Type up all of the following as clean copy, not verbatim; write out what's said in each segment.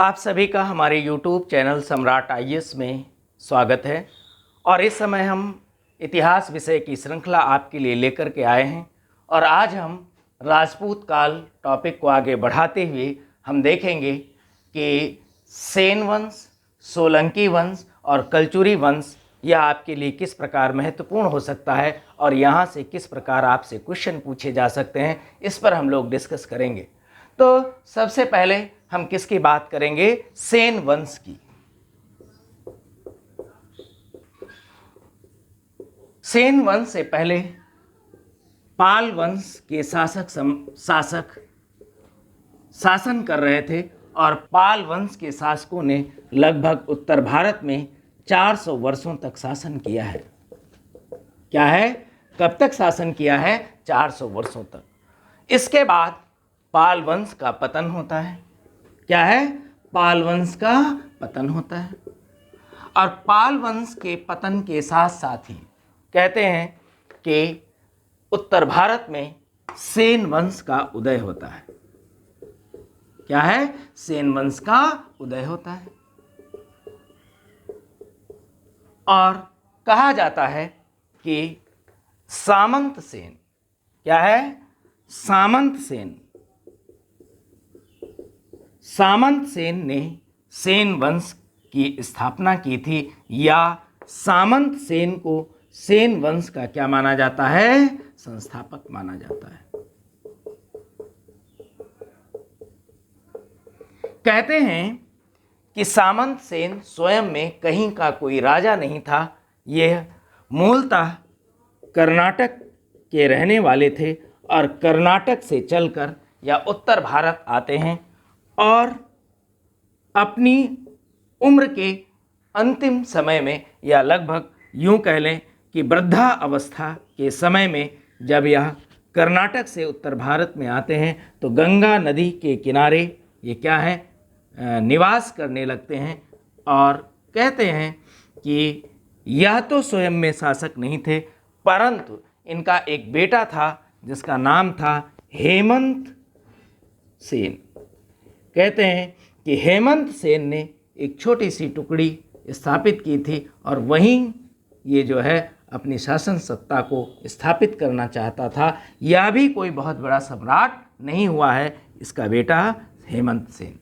आप सभी का हमारे YouTube चैनल सम्राट आईएएस में स्वागत है। और इस समय हम इतिहास विषय की श्रृंखला आपके लिए लेकर के आए हैं। और आज हम राजपूत काल टॉपिक को आगे बढ़ाते हुए हम देखेंगे कि सेन वंश, सोलंकी वंश और कलचुरी वंश यह आपके लिए किस प्रकार महत्वपूर्ण हो सकता है और यहाँ से किस प्रकार आपसे क्वेश्चन पूछे जा सकते हैं, इस पर हम लोग डिस्कस करेंगे। तो सबसे पहले हम किसकी बात करेंगे? सेन वंश की। सेन वंश से पहले पाल वंश के शासक शासन कर रहे थे और पाल वंश के शासकों ने लगभग उत्तर भारत में 400 वर्षों तक शासन किया है। क्या है? कब तक शासन किया है? 400 वर्षों तक। इसके बाद पाल वंश का पतन होता है। क्या है? पाल वंश का पतन होता है। और पाल वंश के पतन के साथ साथ ही कहते हैं कि उत्तर भारत में सेन वंश का उदय होता है। क्या है? सेन वंश का उदय होता है। और कहा जाता है कि सामंत सेन, क्या है? सामंत सेन ने सेन वंश की स्थापना की थी, या सामंत सेन को सेन वंश का क्या माना जाता है? संस्थापक माना जाता है। कहते हैं कि सामंत सेन स्वयं में कहीं का कोई राजा नहीं था। यह मूलतः कर्नाटक के रहने वाले थे और कर्नाटक से चलकर या उत्तर भारत आते हैं और अपनी उम्र के अंतिम समय में, या लगभग यूं कह लें कि वृद्धा अवस्था के समय में, जब यह कर्नाटक से उत्तर भारत में आते हैं तो गंगा नदी के किनारे ये क्या है? निवास करने लगते हैं। और कहते हैं कि यह तो स्वयं में शासक नहीं थे, परंतु इनका एक बेटा था जिसका नाम था हेमंत सेन। कहते हैं कि हेमंत सेन ने एक छोटी सी टुकड़ी स्थापित की थी और वहीं ये जो है अपनी शासन सत्ता को स्थापित करना चाहता था। यह भी कोई बहुत बड़ा सम्राट नहीं हुआ है, इसका बेटा हेमंत सेन।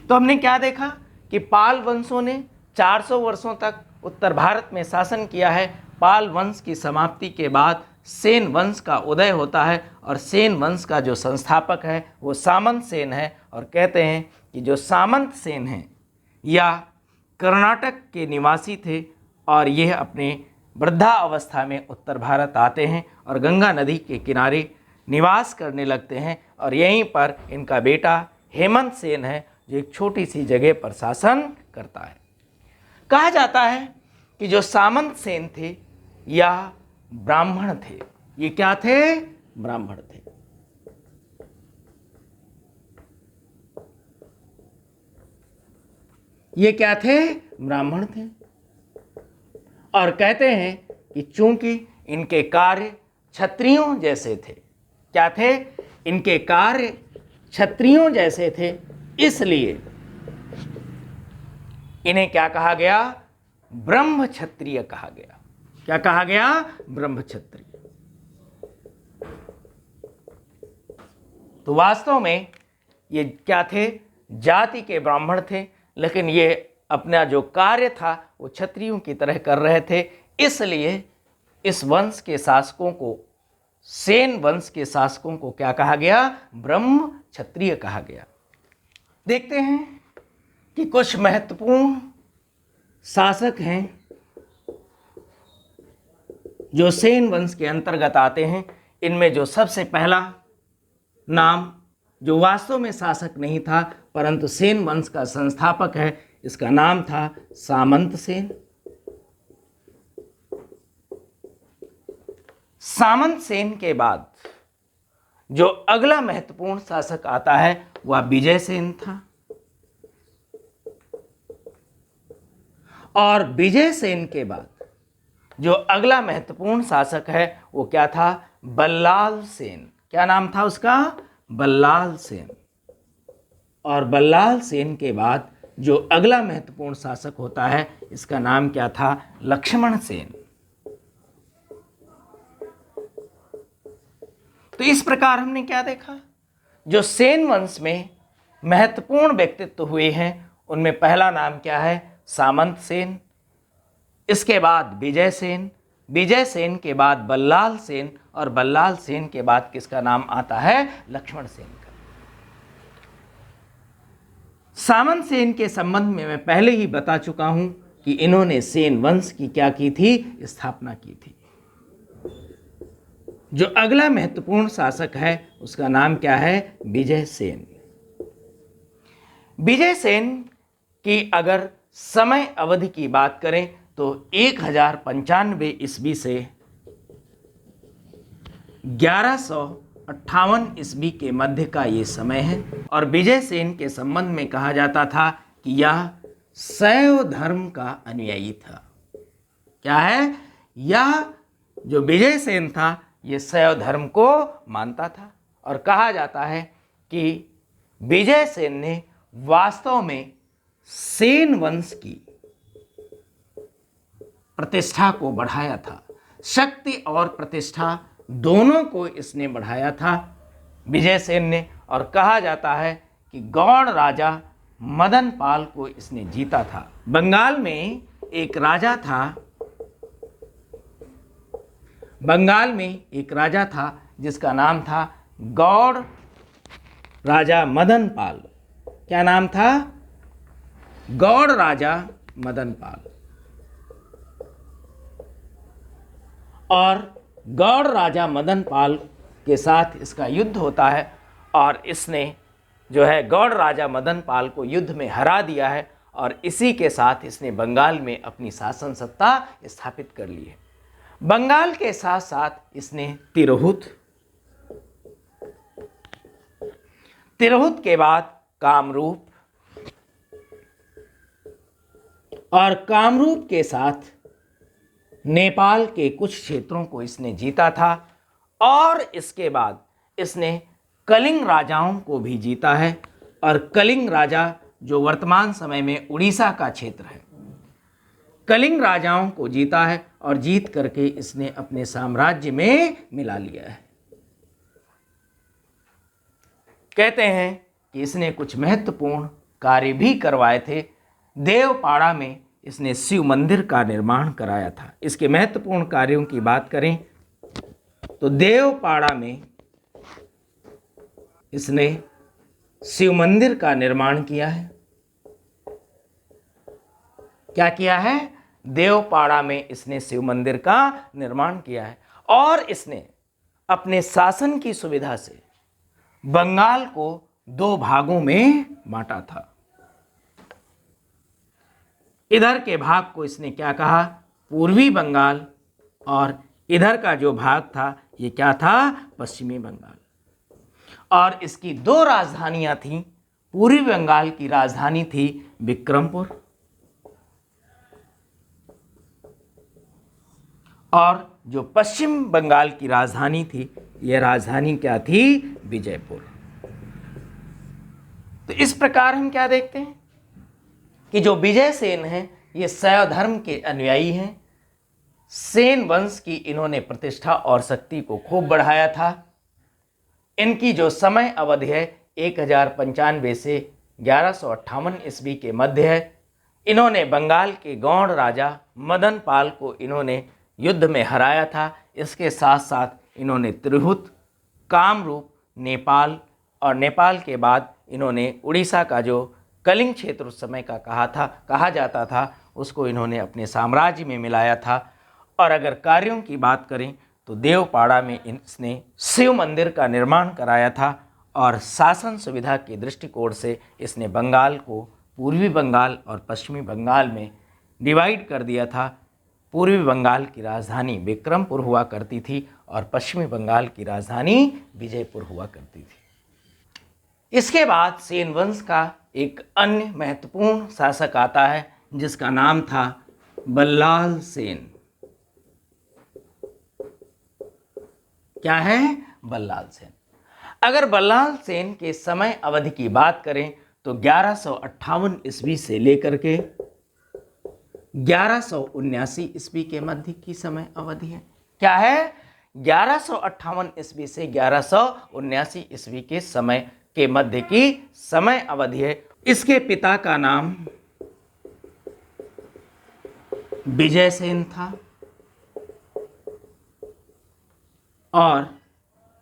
तो हमने क्या देखा कि पाल वंशों ने 400 वर्षों तक उत्तर भारत में शासन किया है। पाल वंश की समाप्ति के बाद सेन वंश का उदय होता है और सेन वंश का जो संस्थापक है वो सामंत सेन है। और कहते हैं कि जो सामंत सेन हैं या कर्नाटक के निवासी थे और यह अपने वृद्धा अवस्था में उत्तर भारत आते हैं और गंगा नदी के किनारे निवास करने लगते हैं। और यहीं पर इनका बेटा हेमंत सेन है जो एक छोटी सी जगह पर शासन करता है। कहा जाता है कि जो सामंत सेन थे या ब्राह्मण थे, ये क्या थे? ब्राह्मण थे। ये क्या थे? ब्राह्मण थे। और कहते हैं कि चूंकि इनके कार्य क्षत्रियों जैसे थे, क्या थे? इनके कार्य क्षत्रियों जैसे थे, इसलिए इन्हें क्या कहा गया? ब्रह्म क्षत्रिय कहा गया। क्या कहा गया? ब्रह्म क्षत्रिय। तो वास्तव में ये क्या थे? जाति के ब्राह्मण थे, लेकिन ये अपना जो कार्य था वो क्षत्रियों की तरह कर रहे थे। इसलिए इस वंश के शासकों को, सेन वंश के शासकों को क्या कहा गया? ब्रह्म क्षत्रिय कहा गया। देखते हैं कि कुछ महत्वपूर्ण शासक हैं जो सेन वंश के अंतर्गत आते हैं। इनमें जो सबसे पहला नाम, जो वास्तव में शासक नहीं था परंतु सेन वंश का संस्थापक है, इसका नाम था सामंत सेन। सामंत सेन के बाद जो अगला महत्वपूर्ण शासक आता है वह विजय सेन था। और विजय सेन के बाद जो अगला महत्वपूर्ण शासक है वो क्या था? बल्लाल सेन। क्या नाम था उसका? बल्लाल सेन। और बल्लाल सेन के बाद जो अगला महत्वपूर्ण शासक होता है, इसका नाम क्या था? लक्ष्मण सेन। तो इस प्रकार हमने क्या देखा? जो सेन वंश में महत्वपूर्ण व्यक्तित्व हुए हैं उनमें पहला नाम क्या है? सामंत सेन। इसके बाद विजय सेन, विजय सेन के बाद बल्लाल सेन, और बल्लाल सेन के बाद किसका नाम आता है? लक्ष्मण सेन का। सामंत सेन के संबंध में मैं पहले ही बता चुका हूं कि इन्होंने सेन वंश की क्या की थी? स्थापना की थी। जो अगला महत्वपूर्ण शासक है उसका नाम क्या है? विजय सेन। विजय सेन की अगर समय अवधि की बात करें तो 1095 ईस्वी से 1158 ईस्वी के मध्य का ये समय है। और विजय सेन के संबंध में कहा जाता था कि यह शैव धर्म का अनुयायी था। क्या है? यह जो विजय सेन था ये शैव धर्म को मानता था। और कहा जाता है कि विजय सेन ने वास्तव में सेन वंश की प्रतिष्ठा को बढ़ाया था। शक्ति और प्रतिष्ठा दोनों को इसने बढ़ाया था, विजय सेन ने। और कहा जाता है कि गौड़ राजा मदन पाल को इसने जीता था। बंगाल में एक राजा था, बंगाल में एक राजा था जिसका नाम था गौड़ राजा मदन पाल। क्या नाम था? गौड़ राजा मदन पाल। और गौड़ राजा मदन पाल के साथ इसका युद्ध होता है और इसने जो है गौड़ राजा मदन पाल को युद्ध में हरा दिया है। और इसी के साथ इसने बंगाल में अपनी शासन सत्ता स्थापित कर ली है। बंगाल के साथ साथ इसने तिरहुत के बाद कामरूप, और कामरूप के साथ नेपाल के कुछ क्षेत्रों को इसने जीता था। और इसके बाद इसने कलिंग राजाओं को भी जीता है। और कलिंग राजा जो वर्तमान समय में उड़ीसा का क्षेत्र है, कलिंग राजाओं को जीता है और जीत करके इसने अपने साम्राज्य में मिला लिया है। कहते हैं कि इसने कुछ महत्वपूर्ण कार्य भी करवाए थे। देवपाड़ा में इसने शिव मंदिर का निर्माण कराया था। इसके महत्वपूर्ण कार्यों की बात करें तो देवपाड़ा में इसने शिव मंदिर का निर्माण किया है। क्या किया है? देवपाड़ा में इसने शिव मंदिर का निर्माण किया है। और इसने अपने शासन की सुविधा से बंगाल को 2 भागों में बांटा था। इधर के भाग को इसने क्या कहा? पूर्वी बंगाल। और इधर का जो भाग था ये क्या था? पश्चिमी बंगाल। और इसकी 2 राजधानियां थीं। पूर्वी बंगाल की राजधानी थी विक्रमपुर, और जो पश्चिम बंगाल की राजधानी थी यह राजधानी क्या थी? विजयपुर। तो इस प्रकार हम क्या देखते हैं कि जो विजय सेन है ये शैव धर्म के अनुयायी हैं। सेन वंश की इन्होंने प्रतिष्ठा और शक्ति को खूब बढ़ाया था। इनकी जो समय अवधि है 1095 से 1158 ईस्वी के मध्य है। इन्होंने बंगाल के गौड़ राजा मदन पाल को इन्होंने युद्ध में हराया था। इसके साथ साथ इन्होंने तिरहुत, कामरूप, नेपाल, और नेपाल के बाद इन्होंने उड़ीसा का जो कलिंग क्षेत्र उस समय का कहा जाता था उसको इन्होंने अपने साम्राज्य में मिलाया था। और अगर कार्यों की बात करें तो देवपाड़ा में इसने शिव मंदिर का निर्माण कराया था। और शासन सुविधा के दृष्टिकोण से इसने बंगाल को पूर्वी बंगाल और पश्चिमी बंगाल में डिवाइड कर दिया था। पूर्वी बंगाल की राजधानी विक्रमपुर हुआ करती थी और पश्चिमी बंगाल की राजधानी विजयपुर हुआ करती थी। इसके बाद सेन वंश का एक अन्य महत्वपूर्ण शासक आता है जिसका नाम था बल्लाल सेन। क्या है? बल्लाल सेन। अगर बल्लाल सेन के समय अवधि की बात करें तो 1158 ईस्वी से लेकर के 1179 ईस्वी के मध्य की समय अवधि है। क्या है? 1158 ईस्वी से 1179 ईस्वी के समय के मध्य की समय अवधि है। इसके पिता का नाम विजयसेन था और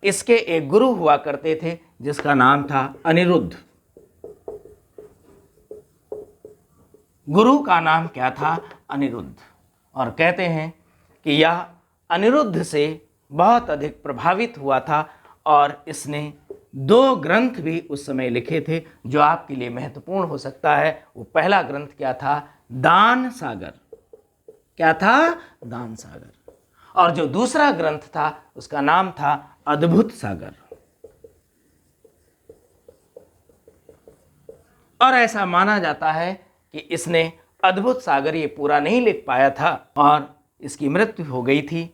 इसके एक गुरु हुआ करते थे जिसका नाम था अनिरुद्ध। गुरु का नाम क्या था? अनिरुद्ध। और कहते हैं कि यह अनिरुद्ध से बहुत अधिक प्रभावित हुआ था और इसने 2 ग्रंथ भी उस समय लिखे थे जो आपके लिए महत्वपूर्ण हो सकता है। वो पहला ग्रंथ क्या था? दान सागर। क्या था? दान सागर। और जो दूसरा ग्रंथ था उसका नाम था अद्भुत सागर। और ऐसा माना जाता है कि इसने अद्भुत सागर ये पूरा नहीं लिख पाया था और इसकी मृत्यु हो गई थी।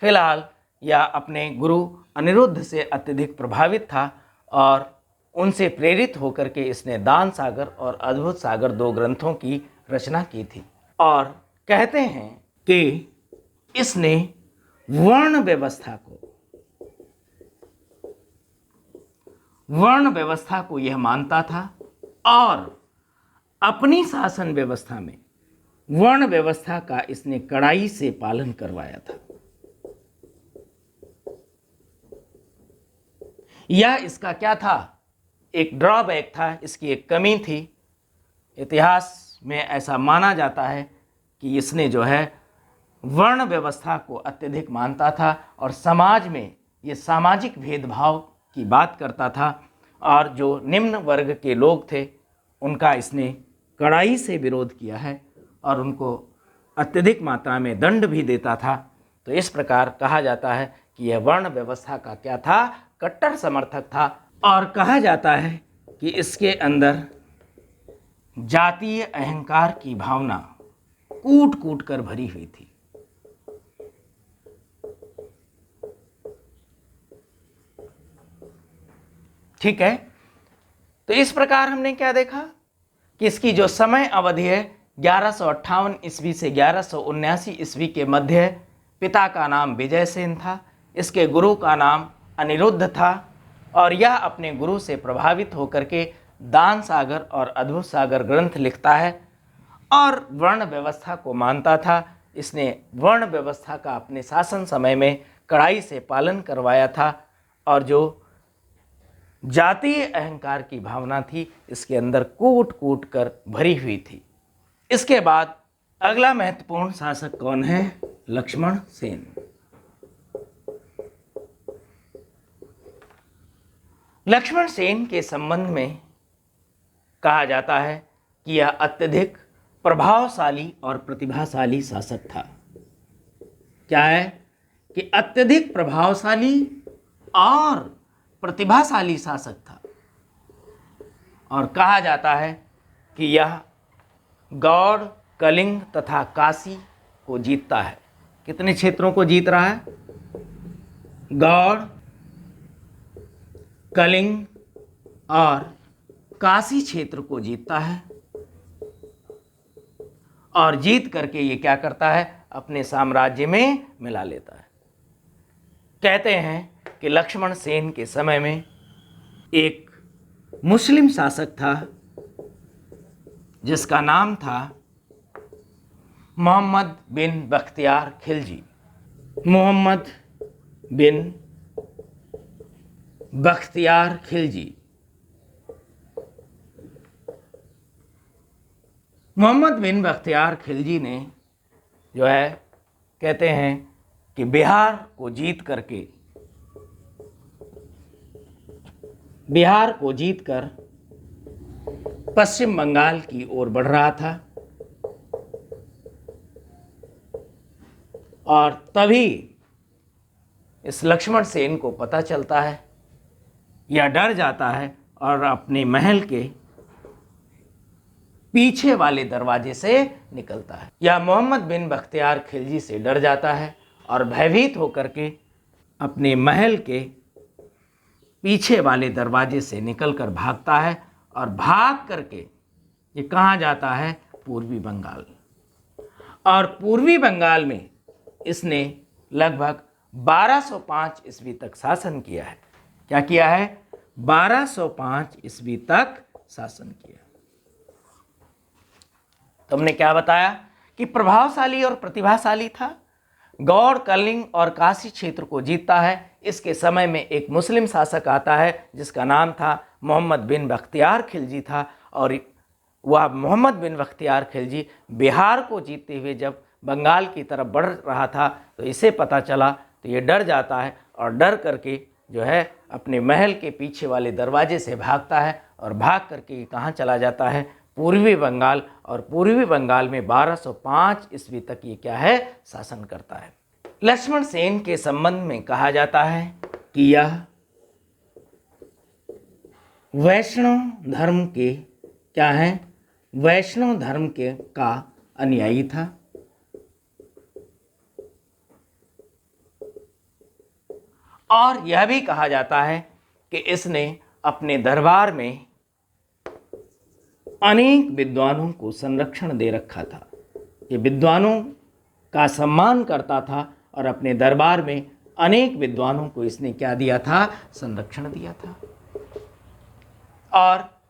फिलहाल यह अपने गुरु अनिरुद्ध से अत्यधिक प्रभावित था और उनसे प्रेरित होकर के इसने दान सागर और अद्भुत सागर 2 ग्रंथों की रचना की थी। और कहते हैं कि इसने वर्ण व्यवस्था को यह मानता था और अपनी शासन व्यवस्था में वर्ण व्यवस्था का इसने कड़ाई से पालन करवाया था। यह इसका क्या था? एक ड्रॉबैक था, इसकी एक कमी थी। इतिहास में ऐसा माना जाता है कि इसने जो है वर्ण व्यवस्था को अत्यधिक मानता था और समाज में ये सामाजिक भेदभाव की बात करता था और जो निम्न वर्ग के लोग थे उनका इसने कड़ाई से विरोध किया है और उनको अत्यधिक मात्रा में दंड भी देता था। तो इस प्रकार कहा जाता है कि यह वर्ण व्यवस्था का क्या था? कट्टर समर्थक था। और कहा जाता है कि इसके अंदर जातीय अहंकार की भावना कूट कूट कर भरी हुई थी। ठीक है, तो इस प्रकार हमने क्या देखा कि इसकी जो समय अवधि है 1158 ईस्वी से 1179 ईस्वी के मध्य है। पिता का नाम विजयसेन था, इसके गुरु का नाम अनिरुद्ध था और यह अपने गुरु से प्रभावित होकर के दान सागर और अद्भुत सागर ग्रंथ लिखता है और वर्ण व्यवस्था को मानता था। इसने वर्ण व्यवस्था का अपने शासन समय में कड़ाई से पालन करवाया था और जो जातीय अहंकार की भावना थी इसके अंदर कूट कूट कर भरी हुई थी। इसके बाद अगला महत्वपूर्ण शासक कौन है? लक्ष्मण सेन। लक्ष्मण सेन के संबंध में कहा जाता है कि यह अत्यधिक प्रभावशाली और प्रतिभाशाली शासक था। क्या है? कि अत्यधिक प्रभावशाली और प्रतिभाशाली शासक था और कहा जाता है कि यह गौड़, कलिंग तथा काशी को जीतता है। कितने क्षेत्रों को जीत रहा है? गौड़, कलिंग और काशी क्षेत्र को जीतता है और जीत करके ये क्या करता है? अपने साम्राज्य में मिला लेता है। कहते हैं कि लक्ष्मण सेन के समय में एक मुस्लिम शासक था जिसका नाम था मोहम्मद बिन बख्तियार खिलजी। मोहम्मद बिन बख्तियार खिलजी। मोहम्मद बिन बख्तियार खिलजी ने जो है कहते हैं कि बिहार को जीत कर पश्चिम बंगाल की ओर बढ़ रहा था और तभी इस लक्ष्मण सेन को पता चलता है, यह डर जाता है और अपने महल के पीछे वाले दरवाजे से निकलता है। यह मोहम्मद बिन बख्तियार खिलजी से डर जाता है और भयभीत होकर के अपने महल के पीछे वाले दरवाजे से निकलकर भागता है और भाग करके ये कहाँ जाता है? पूर्वी बंगाल। और पूर्वी बंगाल में इसने लगभग 1205 ईस्वी तक शासन किया है। क्या किया है? 1205 ईस्वी तक शासन किया। तुमने क्या बताया कि प्रभावशाली और प्रतिभाशाली था, गौड़, कलिंग और काशी क्षेत्र को जीतता है। इसके समय में एक मुस्लिम शासक आता है जिसका नाम था मोहम्मद बिन बख्तियार खिलजी था, और वह मोहम्मद बिन बख्तियार खिलजी बिहार को जीतते हुए जब बंगाल की तरफ बढ़ रहा था तो इसे पता चला, तो ये डर जाता है और डर करके जो है अपने महल के पीछे वाले दरवाजे से भागता है, और भाग करके कहाँ चला जाता है? पूर्वी बंगाल। और पूर्वी बंगाल में 1205 ईस्वी तक ये क्या है? शासन करता है। लक्ष्मण सेन के संबंध में कहा जाता है कि यह वैष्णव धर्म के क्या है? वैष्णव धर्म के का अनुयायी था। और यह भी कहा जाता है कि इसने अपने दरबार में अनेक विद्वानों को संरक्षण दे रखा था। ये विद्वानों का सम्मान करता था और अपने दरबार में अनेक विद्वानों को इसने क्या दिया था? संरक्षण दिया था। और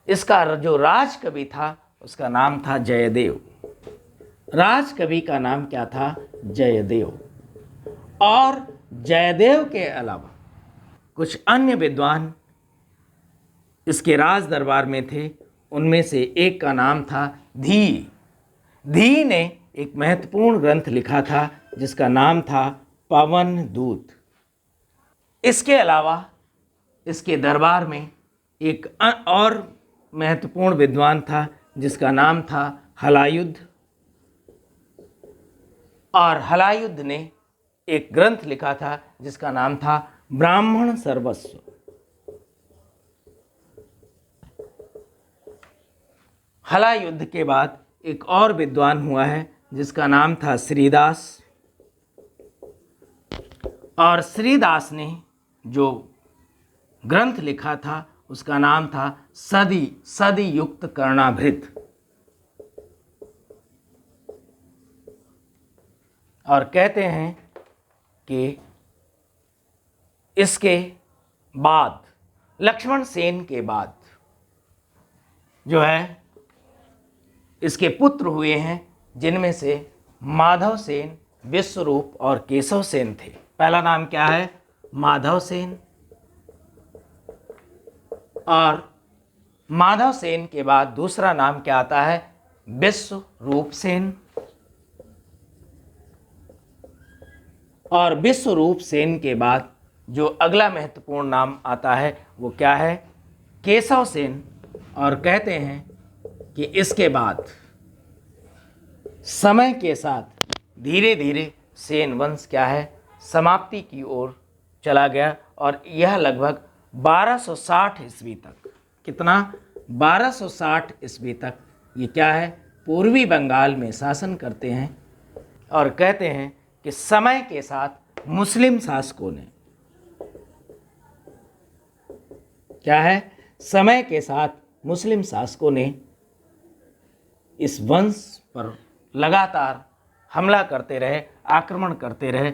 इसका जो राजकवि था उसका नाम था जयदेव। राजकवि का नाम क्या था? जयदेव। और जयदेव के अलावा कुछ अन्य विद्वान इसके राज दरबार में थे। उनमें से एक का नाम था धी। धी ने एक महत्वपूर्ण ग्रंथ लिखा था जिसका नाम था पवन दूत। इसके अलावा इसके दरबार में एक और महत्वपूर्ण विद्वान था जिसका नाम था हलायुद्ध। और हलायुद्ध ने एक ग्रंथ लिखा था जिसका नाम था ब्राह्मण सर्वस्व। हलायुद्ध के बाद एक और विद्वान हुआ है जिसका नाम था श्रीदास। और श्रीदास ने जो ग्रंथ लिखा था उसका नाम था सदी युक्त कर्णाभृत। और कहते हैं कि इसके बाद लक्ष्मण सेन के बाद जो है इसके पुत्र हुए हैं, जिनमें से माधव सेन, विश्वरूप और केशव सेन थे। पहला नाम क्या है? माधव सेन। और माधव सेन के बाद दूसरा नाम क्या आता है? विश्वरूप सेन। और विश्वरूप सेन के बाद जो अगला महत्वपूर्ण नाम आता है वो क्या है? केशव सेन। और कहते हैं कि इसके बाद समय के साथ धीरे धीरे सेन वंश क्या है? समाप्ति की ओर चला गया। और यह लगभग 1260 ईस्वी तक, कितना? 1260 ईस्वी तक ये क्या है? पूर्वी बंगाल में शासन करते हैं। और कहते हैं कि समय के साथ मुस्लिम शासकों ने क्या है? समय के साथ मुस्लिम शासकों ने इस वंश पर लगातार हमला करते रहे, आक्रमण करते रहे,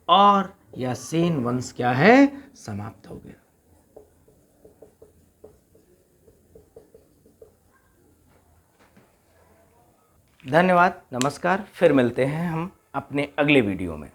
और यह सेन वंश क्या है? समाप्त हो गया। धन्यवाद, नमस्कार। फिर मिलते हैं हम अपने अगले वीडियो में।